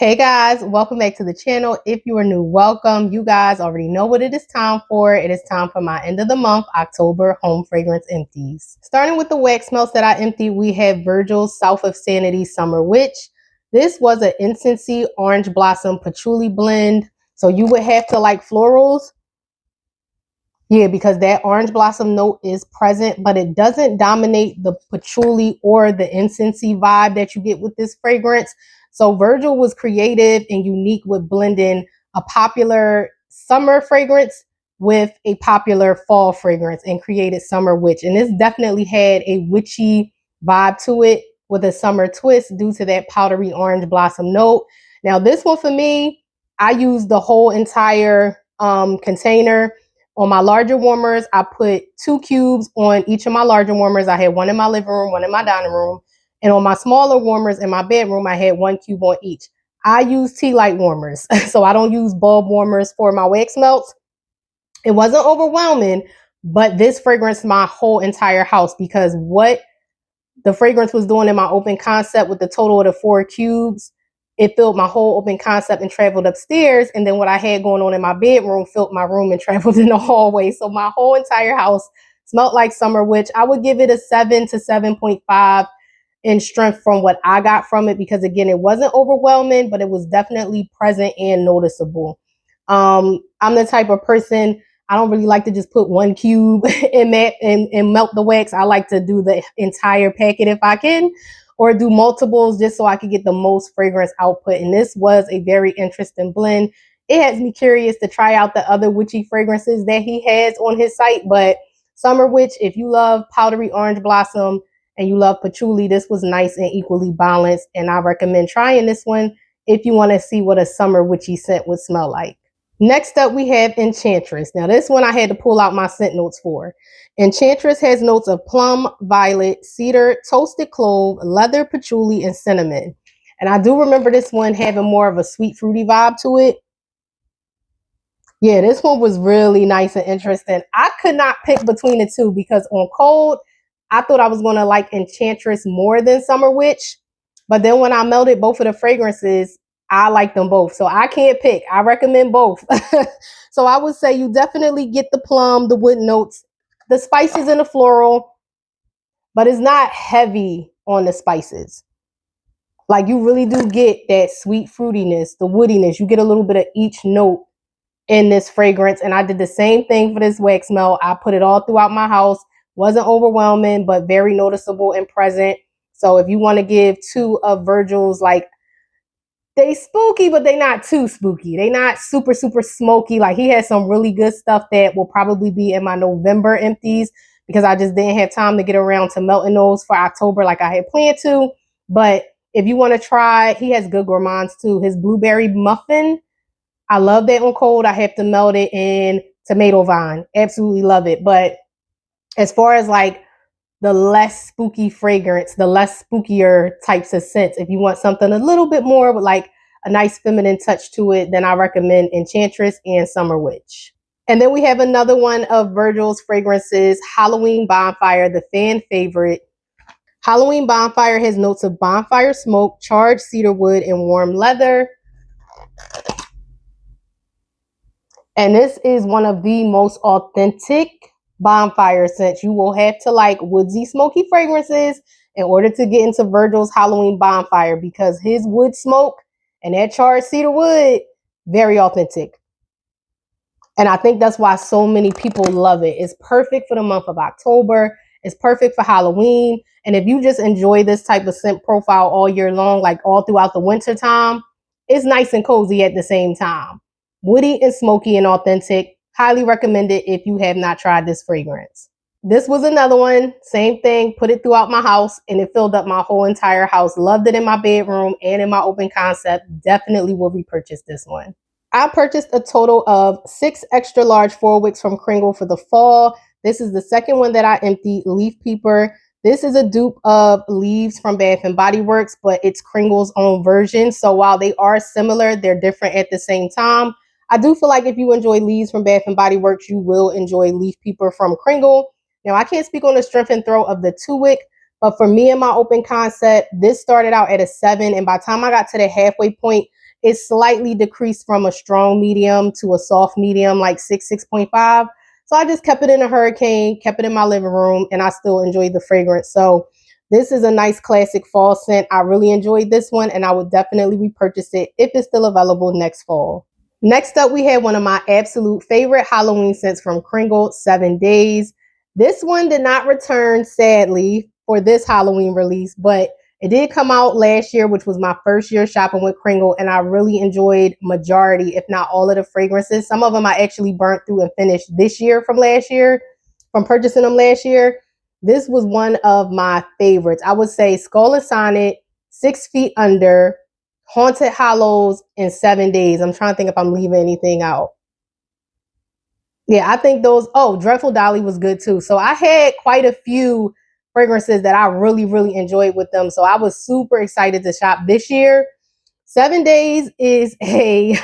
Hey guys, welcome back to the channel. If you are new, welcome. You guys already know what it is time for. It is time for my end of the month, October home fragrance empties. Starting with the wax melts that I emptied, we have Virgil's South of Sanity Summer Witch. This was an incensey orange blossom patchouli blend. So you would have to like florals. Yeah, because that orange blossom note is present, but it doesn't dominate the patchouli or the incensey vibe that you get with this fragrance. So Virgil was creative and unique with blending a popular summer fragrance with a popular fall fragrance and created Summer Witch. And this definitely had a witchy vibe to it with a summer twist due to that powdery orange blossom note. Now this one for me, I used the whole entire container. On my larger warmers, I put 2 cubes on each of my larger warmers. I had one in my living room, one in my dining room. And on my smaller warmers in my bedroom, I had 1 cube on each. I use tea light warmers, so I don't use bulb warmers for my wax melts. It wasn't overwhelming, but this fragrance my whole entire house because what the fragrance was doing in my open concept with the total of the 4 cubes, it filled my whole open concept and traveled upstairs. And then what I had going on in my bedroom filled my room and traveled in the hallway. So my whole entire house smelled like Summer Witch. I would give it a 7 to 7.5 in strength from what I got from it because, again, it wasn't overwhelming, but it was definitely present and noticeable. I'm the type of person, I don't really like to just put 1 cube in that and melt the wax. I like to do the entire packet if I can, or do multiples just so I could get the most fragrance output. And this was a very interesting blend. It has me curious to try out the other witchy fragrances that he has on his site. But Summer Witch, if you love powdery orange blossom and you love patchouli, this was nice and equally balanced. And I recommend trying this one if you want to see what a summer witchy scent would smell like. Next up, we have Enchantress. Now, this one I had to pull out my scent notes for. Enchantress has notes of plum, violet, cedar, toasted clove, leather, patchouli, and cinnamon. And I do remember this one having more of a sweet, fruity vibe to it. Yeah, this one was really nice and interesting. I could not pick between the two because on cold, I thought I was going to like Enchantress more than Summer Witch. But then when I melted both of the fragrances, I like them both. So I can't pick. I recommend both. So I would say you definitely get the plum, the wood notes, the spices and the floral, but it's not heavy on the spices. Like you really do get that sweet fruitiness, the woodiness. You get a little bit of each note in this fragrance. And I did the same thing for this wax melt. I put it all throughout my house. Wasn't overwhelming, but very noticeable and present. So if you want to give 2 of Virgil's, like, they spooky, but they not too spooky. They not super, super smoky. Like he has some really good stuff that will probably be in my November empties because I just didn't have time to get around to melting those for October like I had planned to. But if you want to try, he has good gourmands too. His blueberry muffin, I love that on cold. I have to melt it in tomato vine. Absolutely love it. But as far as like the less spooky fragrance, the less spookier types of scents, if you want something a little bit more with like a nice feminine touch to it, then I recommend Enchantress and Summer Witch. And then we have another one of Virgil's fragrances, Halloween Bonfire, the fan favorite. Halloween Bonfire has notes of bonfire smoke, charred cedar wood, and warm leather. And this is one of the most authentic bonfire scents. You will have to like woodsy, smoky fragrances in order to get into Virgil's Halloween Bonfire because his wood smoke and that charred cedar wood, very authentic. And I think that's why so many people love it. It's perfect for the month of October. It's perfect for Halloween. And if you just enjoy this type of scent profile all year long, like all throughout the winter time, it's nice and cozy at the same time. Woody and smoky and authentic. Highly recommended if you have not tried this fragrance. This was another one. Same thing. Put it throughout my house and it filled up my whole entire house. Loved it in my bedroom and in my open concept. Definitely will repurchase this one. I purchased a total of 6 extra large 4 wicks from Cringle for the fall. This is the second one that I emptied, Leaf Peeper. This is a dupe of Leaves from Bath and Body Works, but it's Cringle's own version. So while they are similar, they're different at the same time. I do feel like if you enjoy Leaves from Bath and Body Works, you will enjoy Leaf Peeper from Cringle. Now, I can't speak on the strength and throw of the 2 wick, but for me and my open concept, this started out at a 7. And by the time I got to the halfway point, It's slightly decreased from a strong medium to a soft medium, like 6.5. So I just kept it in a hurricane, kept it in my living room, and I still enjoyed the fragrance. So this is a nice classic fall scent. I really enjoyed this one, and I would definitely repurchase it if it's still available next fall. Next up, we have one of my absolute favorite Halloween scents from Cringle, 7 Days. This one did not return, sadly, for this Halloween release, but it did come out last year, which was my first year shopping with Cringle, and I really enjoyed majority, if not all of the fragrances. Some of them I actually burnt through and finished this year from last year, from purchasing them last year. This was one of my favorites. I would say Skull and Sonnet, 6 Feet Under, Haunted Hollows, and 7 Days. I'm trying to think if I'm leaving anything out. Yeah, I think those. Oh, Dreadful Dolly was good too. So I had quite a few fragrances that I really, really enjoyed with them. So I was super excited to shop this year. 7 Days is a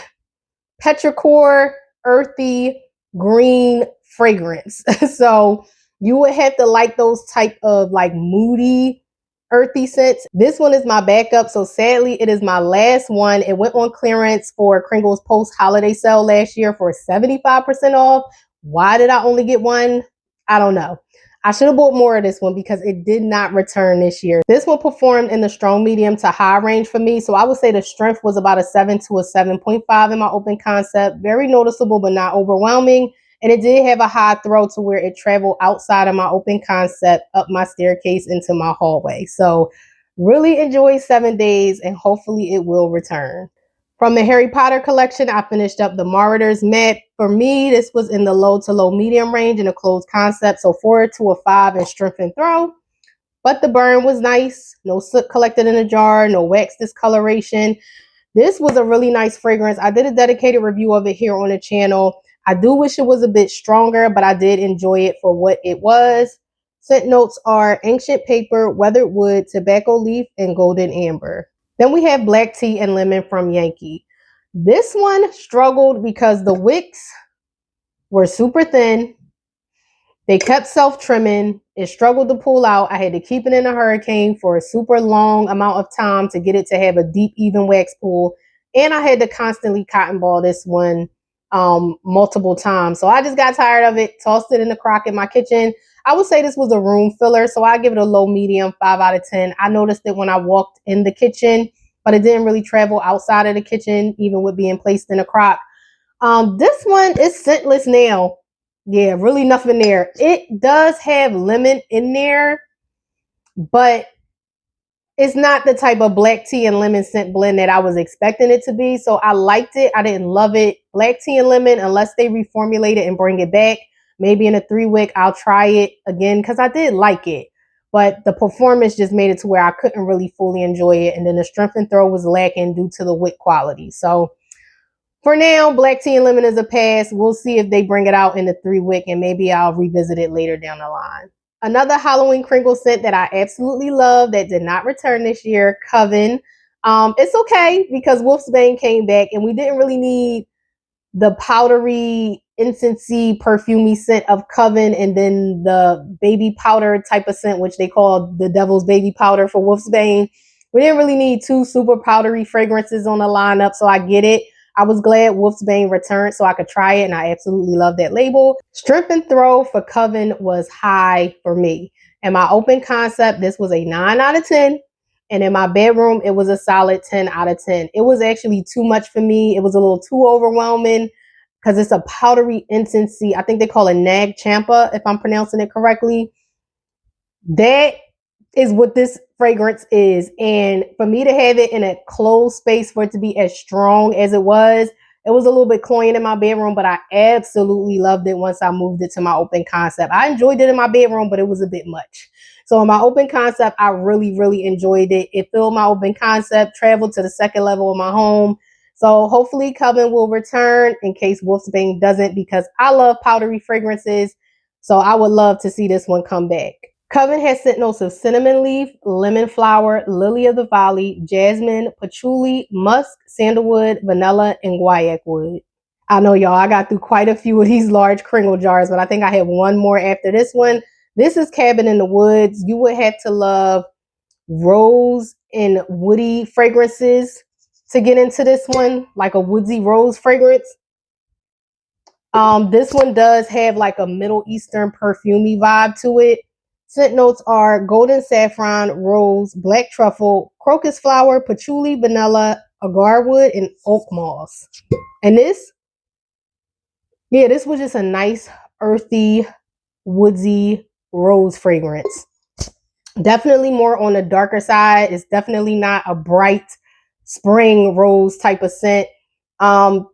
petrichor, earthy, green fragrance. So you would have to like those type of like moody, earthy scents. This one is my backup. So sadly, it is my last one. It went on clearance for Cringle's post-holiday sale last year for 75% off. Why did I only get one? I don't know. I should have bought more of this one because it did not return this year. This one performed in the strong medium to high range for me. So I would say the strength was about a 7 to a 7.5 in my open concept. Very noticeable, but not overwhelming. And it did have a high throw to where it traveled outside of my open concept, up my staircase into my hallway. So really enjoyed 7 Days, and hopefully it will return. From the Harry Potter collection, I finished up the Marauders Matte. For me, this was in the low to low medium range in a closed concept. So 4 to a 5 in strength and throw. But the burn was nice. No soot collected in a jar, no wax discoloration. This was a really nice fragrance. I did a dedicated review of it here on the channel. I do wish it was a bit stronger, but I did enjoy it for what it was. Scent notes are ancient paper, weathered wood, tobacco leaf, and golden amber. Then we have black tea and lemon from Yankee. This one struggled because the wicks were super thin. They kept self-trimming. It struggled to pull out. I had to keep it in a hurricane for a super long amount of time to get it to have a deep, even wax pull. And I had to constantly cotton ball this one multiple times. So I just got tired of it, tossed it in the crock in my kitchen. I would say this was a room filler, so I give it a low medium, 5 out of 10. I noticed it when I walked in the kitchen, but it didn't really travel outside of the kitchen, even with being placed in a crock. This one is scentless now. Yeah, really nothing there. It does have lemon in there, but it's not the type of black tea and lemon scent blend that I was expecting it to be. So I liked it. I didn't love it. Black tea and lemon, unless they reformulate it and bring it back, maybe in a 3-wick, I'll try it again because I did like it. But the performance just made it to where I couldn't really fully enjoy it. And then the strength and throw was lacking due to the wick quality. So for now, black tea and lemon is a pass. We'll see if they bring it out in the 3-wick, and maybe I'll revisit it later down the line. Another Halloween Cringle scent that I absolutely love that did not return this year, Coven. It's okay because Wolfsbane came back, and we didn't really need the powdery, incensey, perfumey scent of Coven, and then the baby powder type of scent, which they call the devil's baby powder for Wolfsbane. We didn't really need 2 super powdery fragrances on the lineup, so I get it. I was glad Wolfsbane returned so I could try it, and I absolutely love that label. Strength and throw for Coven was high for me. In my open concept, this was a 9 out of 10. And in my bedroom, it was a solid 10 out of 10. It was actually too much for me. It was a little too overwhelming because it's a powdery incensey. I think they call it Nag Champa, if I'm pronouncing it correctly. That is what this fragrance is. And for me to have it in a closed space, for it to be as strong as it was a little bit cloying in my bedroom, but I absolutely loved it once I moved it to my open concept. I enjoyed it in my bedroom, but it was a bit much. So in my open concept, I really, really enjoyed it. It filled my open concept, traveled to the second level of my home. So hopefully Coven will return in case Wolfsbane doesn't, because I love powdery fragrances. So I would love to see this one come back. Coven has scent notes of cinnamon leaf, lemon flower, lily of the valley, jasmine, patchouli, musk, sandalwood, vanilla, and guaiac wood. I know, y'all, I got through quite a few of these large Cringle jars, but I think I have one more after this one. This is Cabin in the Woods. You would have to love rose and woody fragrances. to get into this one, like a woodsy rose fragrance. This one does have like a Middle Eastern perfumey vibe to it. Scent notes are golden saffron, rose, black truffle, crocus flower, patchouli, vanilla, agarwood, and oak moss. And this was just a nice, earthy, woodsy rose fragrance. Definitely more on the darker side. It's definitely not a bright spring rose type of scent.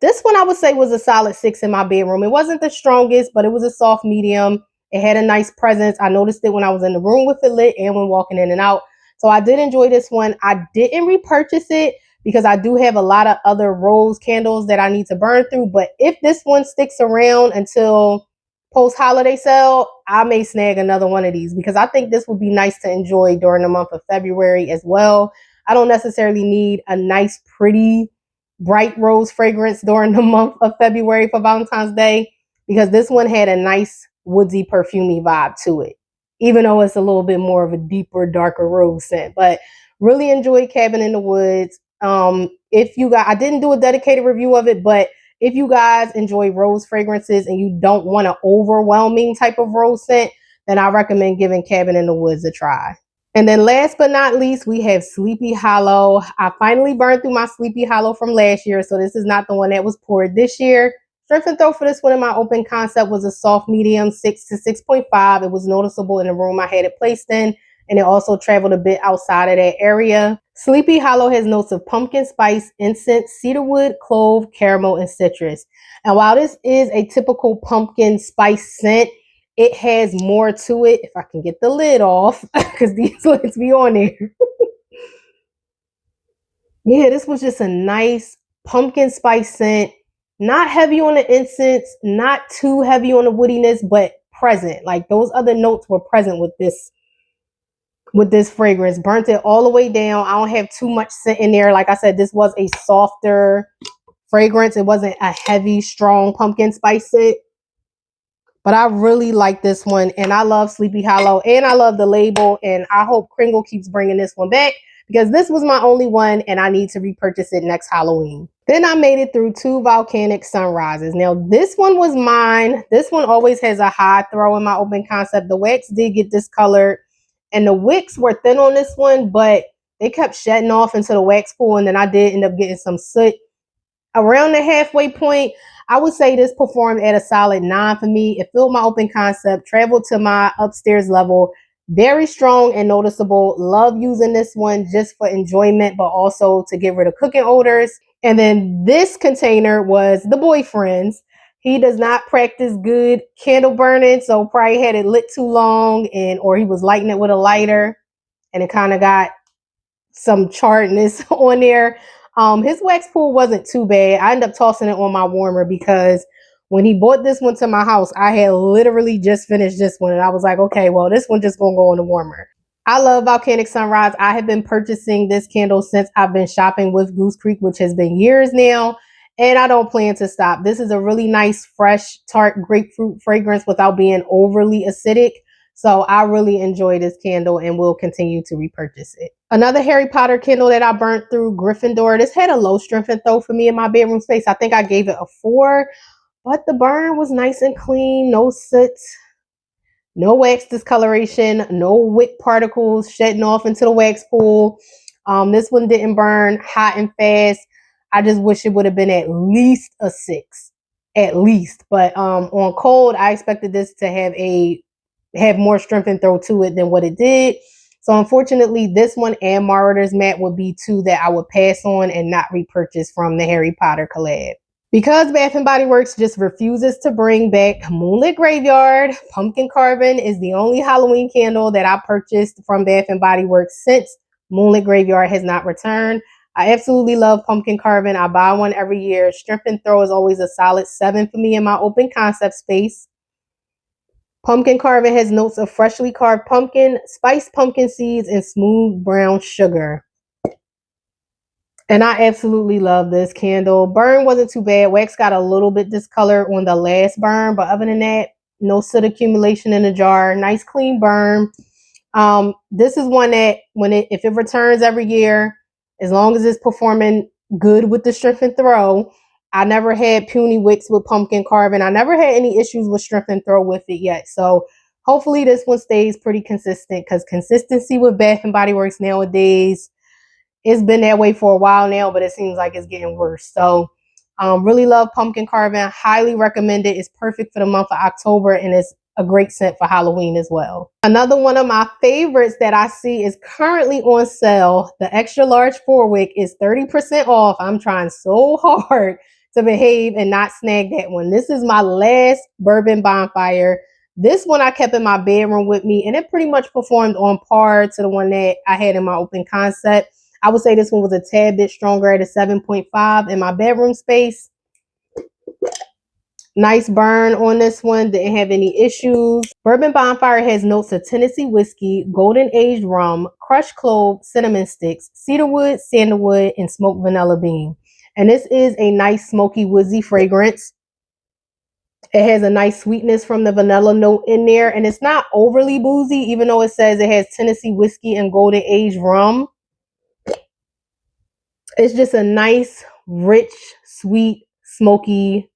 This one I would say was a solid 6 in my bedroom. It wasn't the strongest, but it was a soft medium. It had a nice presence. I noticed it when I was in the room with it lit and when walking in and out. So I did enjoy this one. I didn't repurchase it because I do have a lot of other rose candles that I need to burn through. But if this one sticks around until post-holiday sale, I may snag another one of these because I think this would be nice to enjoy during the month of February as well. I don't necessarily need a nice, pretty, bright rose fragrance during the month of February for Valentine's Day because this one had a nice woodsy perfumey vibe to it, even though it's a little bit more of a deeper, darker rose scent. But really enjoyed Cabin in the Woods. If you guys, I didn't do a dedicated review of it, but if you guys enjoy rose fragrances and you don't want an overwhelming type of rose scent, then I recommend giving Cabin in the Woods a try. And then last but not least, we have Sleepy Hollow. I finally burned through my Sleepy Hollow from last year, so this is not the one that was poured this year. Strength and throw for this one in my open concept was a soft medium, 6 to 6.5. It was noticeable in the room I had it placed in, and it also traveled a bit outside of that area. Sleepy Hollow has notes of pumpkin spice, incense, cedarwood, clove, caramel, and citrus. And while this is a typical pumpkin spice scent, it has more to it. If I can get the lid off, because these lids be on there. Yeah, this was just a nice pumpkin spice scent. Not heavy on the incense, not too heavy on the woodiness, but present. Like those other notes were present with this fragrance. Burnt it all the way down. I don't have too much scent in there. Like I said, this was a softer fragrance. It wasn't a heavy, strong pumpkin spice scent. But I really like this one, and I love Sleepy Hollow, and I love the label, and I hope Cringle keeps bringing this one back because this was my only one, and I need to repurchase it next Halloween. Then I made it through 2 Volcanic Sunrises. Now, this one was mine. This one always has a high throw in my open concept. The wax did get discolored, and the wicks were thin on this one, but they kept shedding off into the wax pool, and then I did end up getting some soot. Around the halfway point, I would say this performed at a solid 9 for me. It filled my open concept, traveled to my upstairs level. Very strong and noticeable. Love using this one just for enjoyment, but also to get rid of cooking odors. And then this container was the boyfriend's. He does not practice good candle burning, so probably had it lit too long, or he was lighting it with a lighter, and it kind of got some charredness on there. His wax pool wasn't too bad. I ended up tossing it on my warmer because when he bought this one to my house, I had literally just finished this one, and I was like, okay, well, this one just gonna go in the warmer. I love Volcanic Sunrise. I have been purchasing this candle since I've been shopping with Goose Creek, which has been years now, and I don't plan to stop. This is a really nice, fresh, tart grapefruit fragrance without being overly acidic. So I really enjoy this candle and will continue to repurchase it. Another Harry Potter candle that I burnt through, Gryffindor. This had a low strength and throw for me in my bedroom space. I think I gave it a 4, but the burn was nice and clean. No soot, no wax discoloration, no wick particles shedding off into the wax pool. This one didn't burn hot and fast. I just wish it would have been at least a 6, at least. But on cold, I expected this to have more strength and throw to it than what it did. So unfortunately, this one and Marauder's Mat would be 2 that I would pass on and not repurchase from the Harry Potter collab. Because Bath & Body Works just refuses to bring back Moonlit Graveyard, pumpkin carving is the only Halloween candle that I purchased from Bath & Body Works since Moonlit Graveyard has not returned. I absolutely love pumpkin carving. I buy one every year. Strength and throw is always a solid 7 for me in my open concept space. Pumpkin carving has notes of freshly carved pumpkin, spiced pumpkin seeds, and smooth brown sugar. And I absolutely love this candle. Burn wasn't too bad. Wax got a little bit discolored on the last burn, but other than that, no soot accumulation in the jar. Nice clean burn. This is one that if it returns every year, as long as it's performing good with the strength and throw. I never had puny wicks with pumpkin carving. I never had any issues with strength and throw with it yet. So hopefully this one stays pretty consistent, because consistency with Bath and Body Works nowadays, it's been that way for a while now, but it seems like it's getting worse. So really love pumpkin carving. Highly recommend it. It's perfect for the month of October, and it's a great scent for Halloween as well. Another one of my favorites that I see is currently on sale. The extra large 4-wick is 30% off. I'm trying so hard to behave and not snag that one. This is my last bourbon bonfire. This one I kept in my bedroom with me, and it pretty much performed on par to the one that I had in my open concept. I would say this one was a tad bit stronger at a 7.5 in my bedroom space. Nice burn on this one. Didn't have any issues. Bourbon Bonfire has notes of Tennessee whiskey, golden aged rum, crushed clove, cinnamon sticks, cedarwood, sandalwood, and smoked vanilla bean. And this is a nice smoky woodsy fragrance. It has a nice sweetness from the vanilla note in there, and it's not overly boozy, even though it says it has Tennessee whiskey and golden aged rum. It's just a nice, rich, sweet, smoky,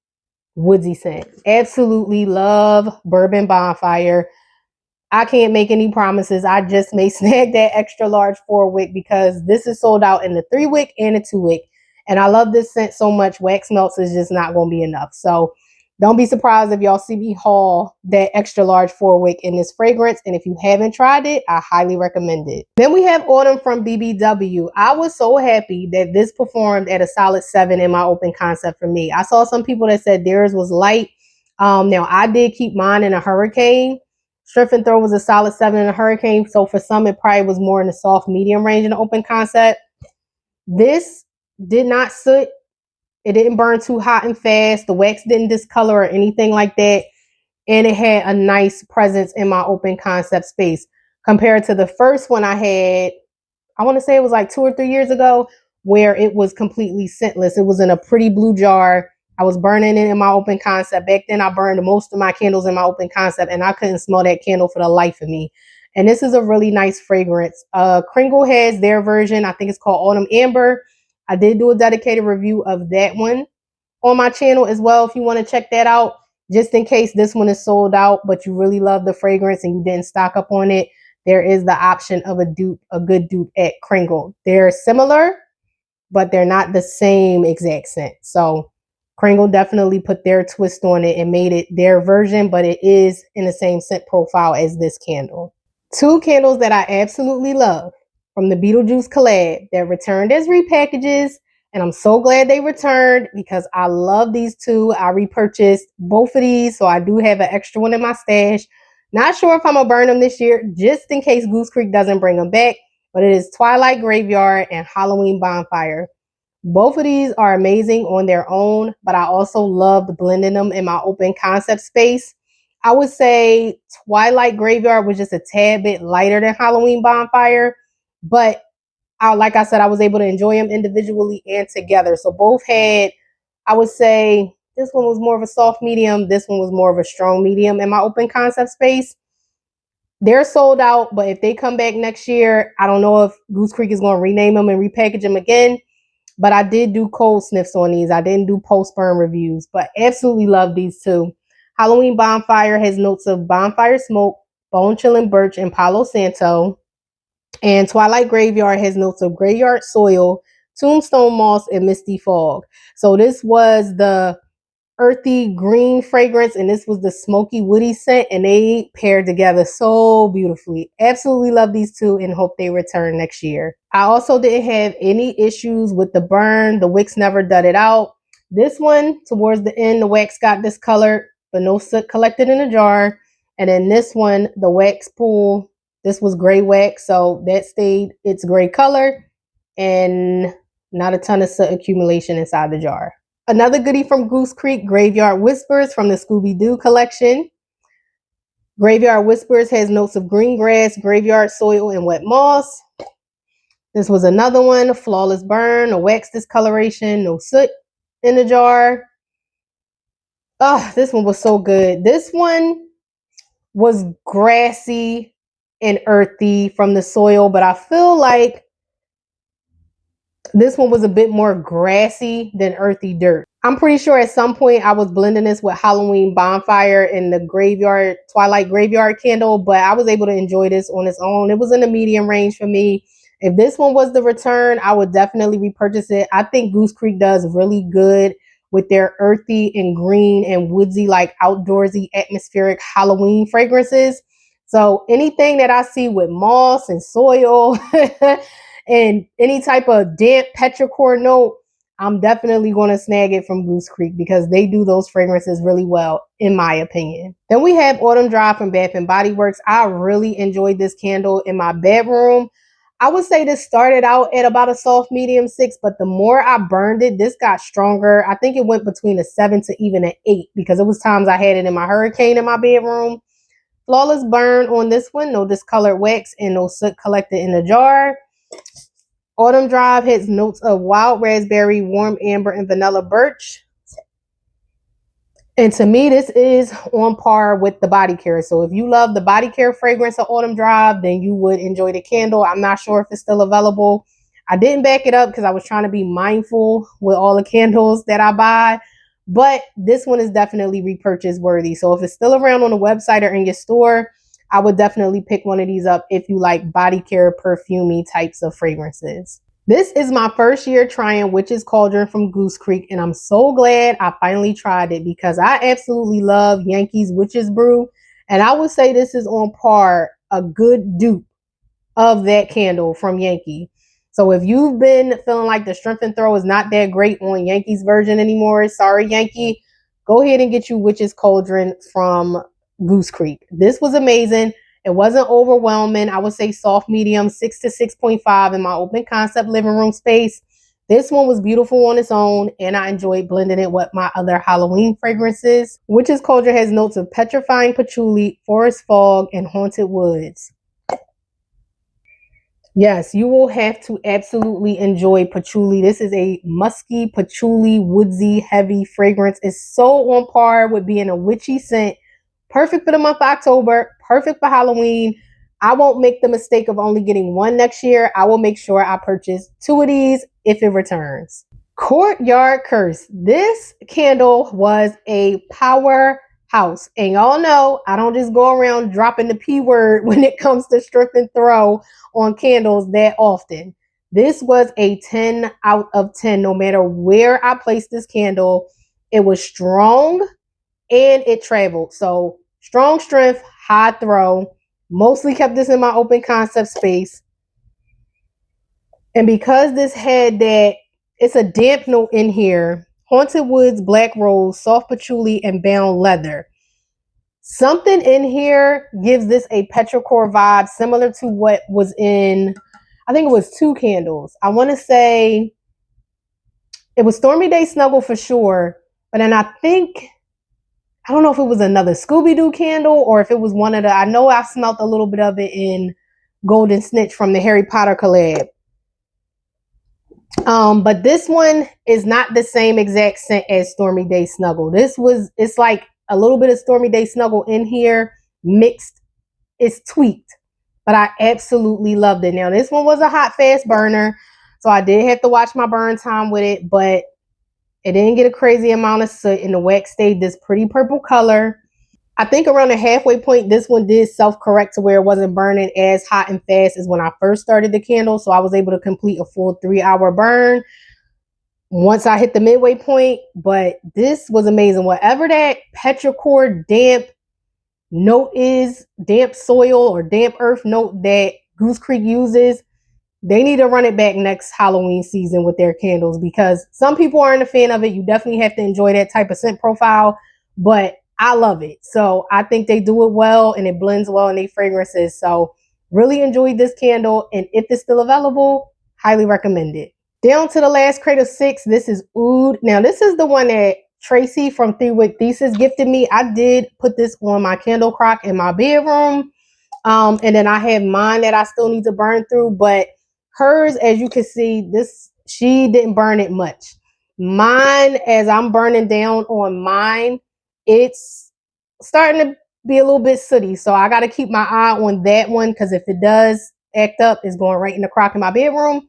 woodsy scent. Absolutely love Bourbon Bonfire. I can't make any promises. I just may snag that extra large 4-wick, because this is sold out in the 3-wick and the 2-wick. And I love this scent so much. Wax melts is just not going to be enough. So don't be surprised if y'all see me haul that extra large 4-wick in this fragrance. And if you haven't tried it, I highly recommend it. Then we have Autumn from BBW. I was so happy that this performed at a solid 7 in my open concept for me. I saw some people that said theirs was light. Now I did keep mine in a hurricane. Strength and throw was a solid 7 in a hurricane. So for some, it probably was more in the soft medium range in the open concept. This did not soot. It didn't burn too hot and fast. The wax didn't discolor or anything like that. And it had a nice presence in my open concept space compared to the first one I had. I want to say it was like 2 or 3 years ago, where it was completely scentless. It was in a pretty blue jar. I was burning it in my open concept. Back then, I burned most of my candles in my open concept, and I couldn't smell that candle for the life of me. And this is a really nice fragrance. Cringle has their version. I think it's called Autumn Amber. I did do a dedicated review of that one on my channel as well, if you want to check that out, just in case this one is sold out, but you really love the fragrance and you didn't stock up on it. There is the option of a dupe, a good dupe at Cringle. They're similar, but they're not the same exact scent. So Cringle definitely put their twist on it and made it their version, but it is in the same scent profile as this candle. 2 candles that I absolutely love from the Beetlejuice collab that returned as repackages. And I'm so glad they returned, because I love these 2. I repurchased both of these, so I do have an extra one in my stash. Not sure if I'm going to burn them this year, just in case Goose Creek doesn't bring them back. But it is Twilight Graveyard and Halloween Bonfire. Both of these are amazing on their own, but I also loved blending them in my open concept space. I would say Twilight Graveyard was just a tad bit lighter than Halloween Bonfire, but like I said, I was able to enjoy them individually and together. So both had, I would say, this one was more of a soft medium. This one was more of a strong medium in my open concept space. They're sold out, but if they come back next year, I don't know if Goose Creek is going to rename them and repackage them again. But I did do cold sniffs on these. I didn't do post-burn reviews, but absolutely love these 2. Halloween Bonfire has notes of bonfire smoke, bone chilling birch, and Palo Santo. And Twilight Graveyard has notes of graveyard soil, tombstone moss, and misty fog. So this was the earthy green fragrance, and this was the smoky woody scent, and they paired together so beautifully. Absolutely love these 2 and hope they return next year. I also didn't have any issues with the burn. The wicks never dudded out. This one, towards the end, the wax got discolored, but no soot collected in the jar. And then this one, the wax pool, this was gray wax, so that stayed its gray color and not a ton of soot accumulation inside the jar. Another goodie from Goose Creek, Graveyard Whispers from the Scooby-Doo collection. Graveyard Whispers has notes of green grass, graveyard soil, and wet moss. This was another one, flawless burn, no wax discoloration, no soot in the jar. Oh, this one was so good. This one was grassy and earthy from the soil, but I feel like This one was a bit more grassy than earthy dirt. I'm pretty sure at some point I was blending this with Halloween Bonfire and the Graveyard, Twilight Graveyard Candle, but I was able to enjoy this on its own. It was in the medium range for me. If this one was the return, I would definitely repurchase it. I think Goose Creek does really good with their earthy and green and woodsy, like outdoorsy, atmospheric Halloween fragrances. So anything that I see with moss and soil and any type of damp petrichor note, I'm definitely going to snag it from Goose Creek because they do those fragrances really well, in my opinion. Then we have Autumn Drive from Bath and Body Works. I really enjoyed this candle in my bedroom. I would say this started out at about a soft medium 6, but the more I burned it, this got stronger. I think it went between a 7 to even an 8 because it was times I had it in my Hurricane in my bedroom. Flawless burn on this one, no discolored wax and no soot collected in the jar. Autumn Drive has notes of wild raspberry, warm amber, and vanilla birch. And to me, this is on par with the body care. So if you love the body care fragrance of Autumn Drive, then you would enjoy the candle. I'm not sure if it's still available. I didn't back it up because I was trying to be mindful with all the candles that I buy. But this one is definitely repurchase worthy. So if it's still around on the website or in your store, I would definitely pick one of these up if you like body care, perfumey types of fragrances. This is my first year trying Witch's Cauldron from Goose Creek, and I'm so glad I finally tried it because I absolutely love Yankee's Witch's Brew, and I would say this is on par, a good dupe of that candle from Yankee. So if you've been feeling like the strength and throw is not that great on Yankee's version anymore, sorry Yankee, go ahead and get you Witch's Cauldron from Goose Creek. This was amazing. It wasn't overwhelming. I would say soft medium, 6 to 6.5 in my open concept living room space. This one was beautiful on its own, and I enjoyed blending it with my other Halloween fragrances. Witch's Cauldron has notes of petrifying patchouli, forest fog, and haunted woods. Yes, you will have to absolutely enjoy patchouli. This is a musky, patchouli, woodsy, heavy fragrance. It's so on par with being a witchy scent. Perfect for the month of October, perfect for Halloween. I won't make the mistake of only getting one next year. I will make sure I purchase 2 of these if it returns. Courtyard Curse. This candle was a powerhouse. And y'all know I don't just go around dropping the P word when it comes to strip and throw on candles that often. This was a 10 out of 10 no matter where I placed this candle. It was strong and it traveled. So strong strength, high throw. Mostly kept this in my open concept space. And because this had that, it's a damp note in here. Haunted Woods, Black Rose, Soft Patchouli, and Bound Leather. Something in here gives this a petrichor vibe similar to what was in, I think it was 2 candles. I want to say it was Stormy Day Snuggle for sure. But then I don't know if it was another Scooby-Doo candle or if it was one of the, I know I smelled a little bit of it in Golden Snitch from the Harry Potter collab. But this one is not the same exact scent as Stormy Day Snuggle. It's like a little bit of Stormy Day Snuggle in here mixed. It's tweaked, but I absolutely loved it. Now, this one was a hot, fast burner, so I did have to watch my burn time with it, but it didn't get a crazy amount of soot, and the wax stayed this pretty purple color. I think around the halfway point, this one did self-correct to where it wasn't burning as hot and fast as when I first started the candle. So I was able to complete a full 3-hour burn once I hit the midway point. But this was amazing. Whatever that petrichor damp note is, damp soil or damp earth note that Goose Creek uses, they need to run it back next Halloween season with their candles because some people aren't a fan of it. You definitely have to enjoy that type of scent profile. But I love it. So I think they do it well and it blends well in their fragrances. So really enjoyed this candle. And if it's still available, highly recommend it. Down to the last crate of 6. This is Oud. Now this is the one that Tracy from 3 Wick Thesis gifted me. I did put this on my candle crock in my bedroom. And then I have mine that I still need to burn through. But hers, as you can see, she didn't burn it much. Mine, as I'm burning down on mine, it's starting to be a little bit sooty. So I got to keep my eye on that one because if it does act up, it's going right in the crock in my bedroom.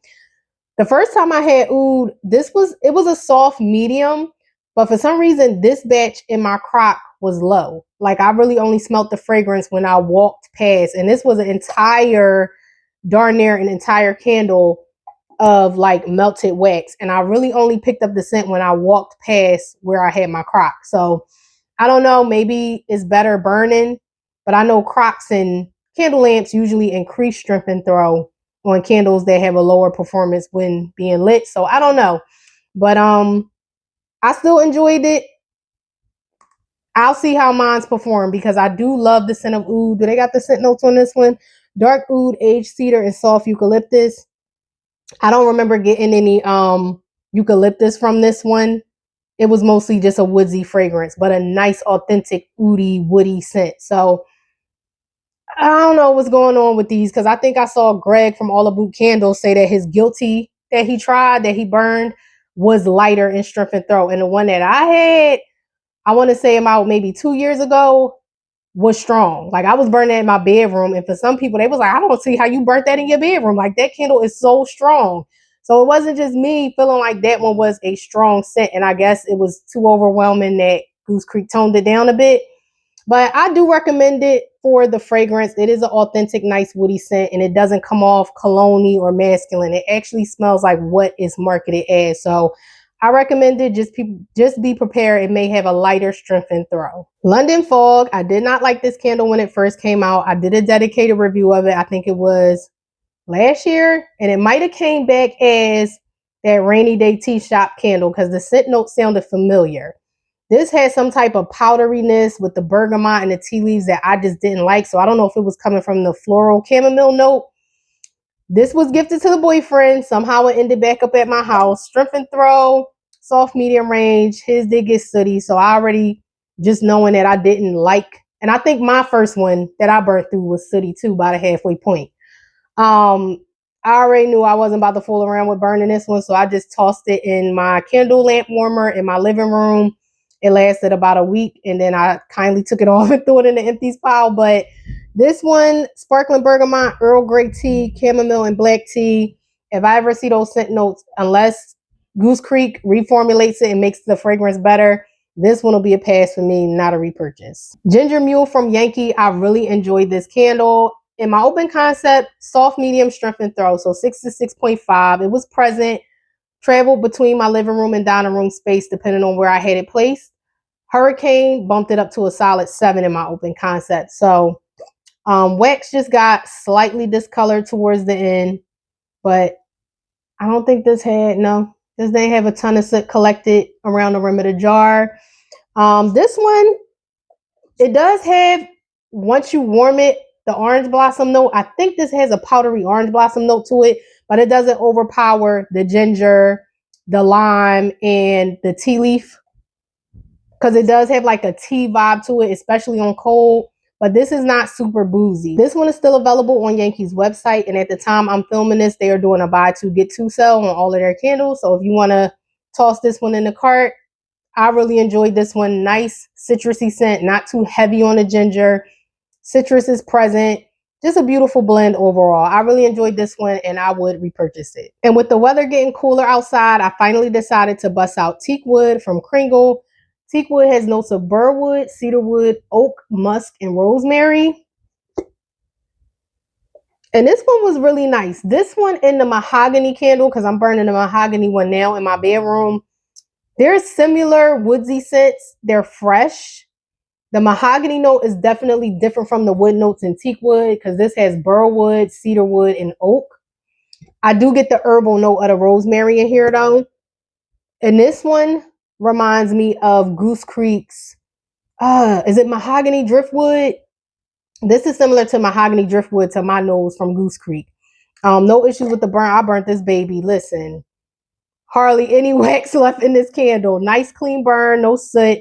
The first time I had oud, it was a soft medium, but for some reason this batch in my crock was low. Like I really only smelt the fragrance when I walked past, and this was darn near an entire candle of like melted wax, and I really only picked up the scent when I walked past where I had my crock. So I don't know, maybe it's better burning, but I know crocks and candle lamps usually increase strength and throw on candles that have a lower performance when being lit. So I don't know, but I still enjoyed it. I'll see how mine's perform because I do love the scent of oud. Do they got the scent notes on this one? Dark oud, aged cedar, and soft eucalyptus. I don't remember getting any eucalyptus from this one. It was mostly just a woodsy fragrance, but a nice, authentic, oudy, woody scent. So I don't know what's going on with these because I think I saw Greg from All About Candles say that his guilty that he tried, that he burned, was lighter in strength and throw. And the one that I had, I want to say about maybe 2 years ago, was strong. Like I was burning that in my bedroom. And for some people, they was like, I don't see how you burnt that in your bedroom. Like that candle is so strong. So it wasn't just me feeling like that one was a strong scent. And I guess it was too overwhelming that Goose Creek toned it down a bit. But I do recommend it for the fragrance. It is an authentic, nice, woody scent, and it doesn't come off cologne-y or masculine. It actually smells like what is marketed as. So I recommend it. Just be prepared. It may have a lighter strength and throw. London Fog. I did not like this candle when it first came out. I did a dedicated review of it. I think it was last year, and it might have came back as that rainy day tea shop candle because the scent note sounded familiar. This had some type of powderiness with the bergamot and the tea leaves that I just didn't like. So I don't know if it was coming from the floral chamomile note. This was gifted to the boyfriend. Somehow it ended back up at my house. Strength and throw, soft medium range. His did get sooty. So I already just knowing that I didn't like. And I think my first one that I burnt through was sooty too by the halfway point. I already knew I wasn't about to fool around with burning this one. So I just tossed it in my candle lamp warmer in my living room. It lasted about a week, and then I kindly took it off and threw it in the empties pile. But this one, sparkling bergamot, Earl Grey tea, chamomile, and black tea. If I ever see those scent notes, unless Goose Creek reformulates it and makes the fragrance better, this one will be a pass for me, not a repurchase. Ginger Mule from Yankee. I really enjoyed this candle. In my open concept, soft, medium, strength, and throw. So 6 to 6.5. It was present. Traveled between my living room and dining room space depending on where I had it placed. Hurricane bumped it up to a solid 7 in my open concept. So wax just got slightly discolored towards the end, but I don't think this didn't have a ton of soot collected around the rim of the jar. This one, it does have, once you warm it, the orange blossom note. I think this has a powdery orange blossom note to it, but it doesn't overpower the ginger, the lime, and the tea leaf. Because it does have like a tea vibe to it, especially on cold. But this is not super boozy. This one is still available on Yankee's website. And at the time I'm filming this, they are doing a buy two, get two sale on all of their candles. So if you want to toss this one in the cart, I really enjoyed this one. Nice citrusy scent, not too heavy on the ginger. Citrus is present. Just a beautiful blend overall. I really enjoyed this one and I would repurchase it. And with the weather getting cooler outside, I finally decided to bust out teak wood from Cringle. Teak wood has notes of burwood, cedarwood, oak, musk, and rosemary. And this one was really nice. This one and the mahogany candle, because I'm burning the mahogany one now in my bedroom, they're similar woodsy scents. They're fresh. The mahogany note is definitely different from the wood notes in teak wood because this has burwood, cedarwood, and oak. I do get the herbal note of the rosemary in here though. And this one reminds me of Goose Creek's, is it mahogany driftwood? This is similar to mahogany driftwood to my nose from Goose Creek. No issues with the burn. I burnt this baby. Listen, hardly any wax left in this candle. Nice clean burn, no soot.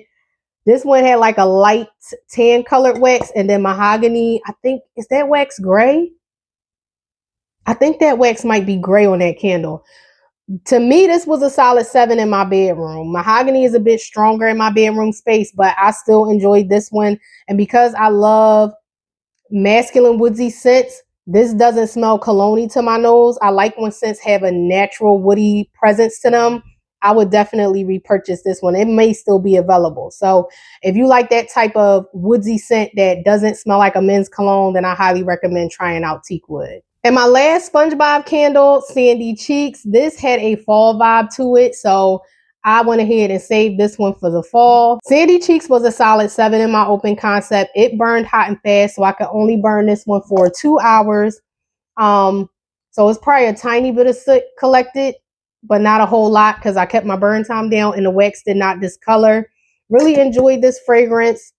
This one had like a light tan colored wax, and then mahogany, I think, is that wax gray? I think that wax might be gray on that candle. To me, this was a solid 7 in my bedroom. Mahogany is a bit stronger in my bedroom space, but I still enjoyed this one. And because I love masculine woodsy scents, This doesn't smell cologne-y to my nose. I like when scents have a natural woody presence to them. I would definitely repurchase this one. It may still be available. So if you like that type of woodsy scent that doesn't smell like a men's cologne, then I highly recommend trying out Teakwood. And my last Spongebob candle, Sandy Cheeks, this had a fall vibe to it. So I went ahead and saved this one for the fall. Sandy Cheeks was a solid 7 in my open concept. It burned hot and fast, so I could only burn this one for 2 hours. So it's probably a tiny bit of soot collected, but not a whole lot because I kept my burn time down and the wax did not discolor. Really enjoyed this fragrance.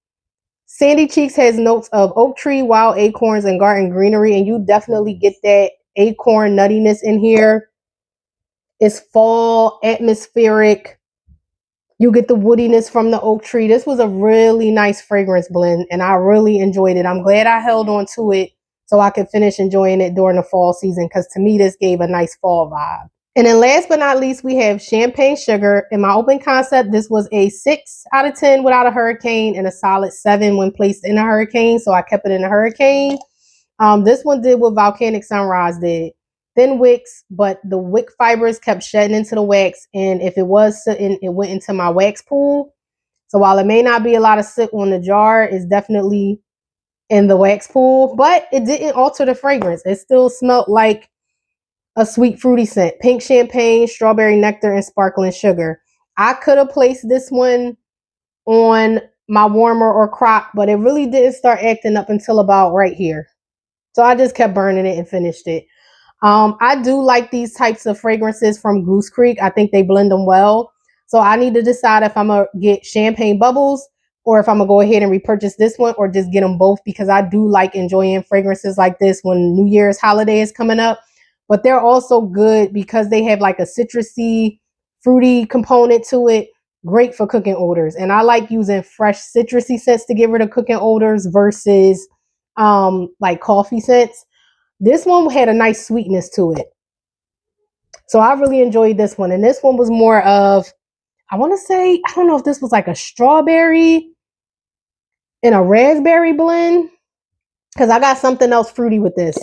Sandy Cheeks has notes of oak tree, wild acorns, and garden greenery, and you definitely get that acorn nuttiness in here. It's fall, atmospheric. You get the woodiness from the oak tree. This was a really nice fragrance blend, and I really enjoyed it. I'm glad I held on to it so I could finish enjoying it during the fall season, because to me, this gave a nice fall vibe. And then last but not least, we have Champagne Sugar. In my open concept, this was a 6 out of 10 without a hurricane and a solid 7 when placed in a hurricane. So I kept it in a hurricane. This one did what Volcanic Sunrise did. Thin wicks, but the wick fibers kept shedding into the wax. And if it was sitting, it went into my wax pool. So while it may not be a lot of soot on the jar, it's definitely in the wax pool. But it didn't alter the fragrance. It still smelled like a sweet fruity scent. Pink champagne, strawberry nectar, and sparkling sugar. I could have placed this one on my warmer or crock, but it really didn't start acting up until about right here. So I just kept burning it and finished it. I do like these types of fragrances from Goose Creek. I think they blend them well. So I need to decide if I'm going to get Champagne Bubbles or if I'm going to go ahead and repurchase this one or just get them both, because I do like enjoying fragrances like this when New Year's holiday is coming up. But they're also good because they have like a citrusy, fruity component to it. Great for cooking odors. And I like using fresh citrusy scents to get rid of cooking odors versus like coffee scents. This one had a nice sweetness to it. So I really enjoyed this one. And this one was more of, I want to say, I don't know if this was like a strawberry and a raspberry blend, because I got something else fruity with this.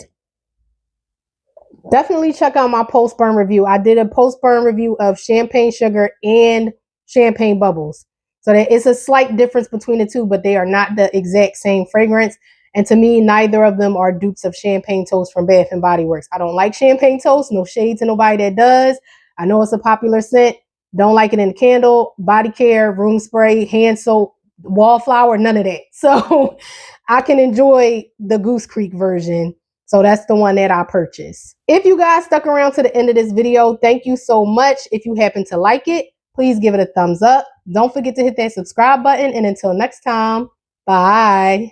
Definitely check out my post-burn review. I did a post-burn review of Champagne Sugar and Champagne Bubbles. So there is a slight difference between the two, but they are not the exact same fragrance. And to me, neither of them are dupes of Champagne Toast from Bath and Body Works. I don't like Champagne Toast. No shade to nobody that does. I know it's a popular scent. Don't like it in the candle, body care, room spray, hand soap, wallflower, none of that. So I can enjoy the Goose Creek version. So that's the one that I purchased. If you guys stuck around to the end of this video, thank you so much. If you happen to like it, please give it a thumbs up. Don't forget to hit that subscribe button. And until next time, bye.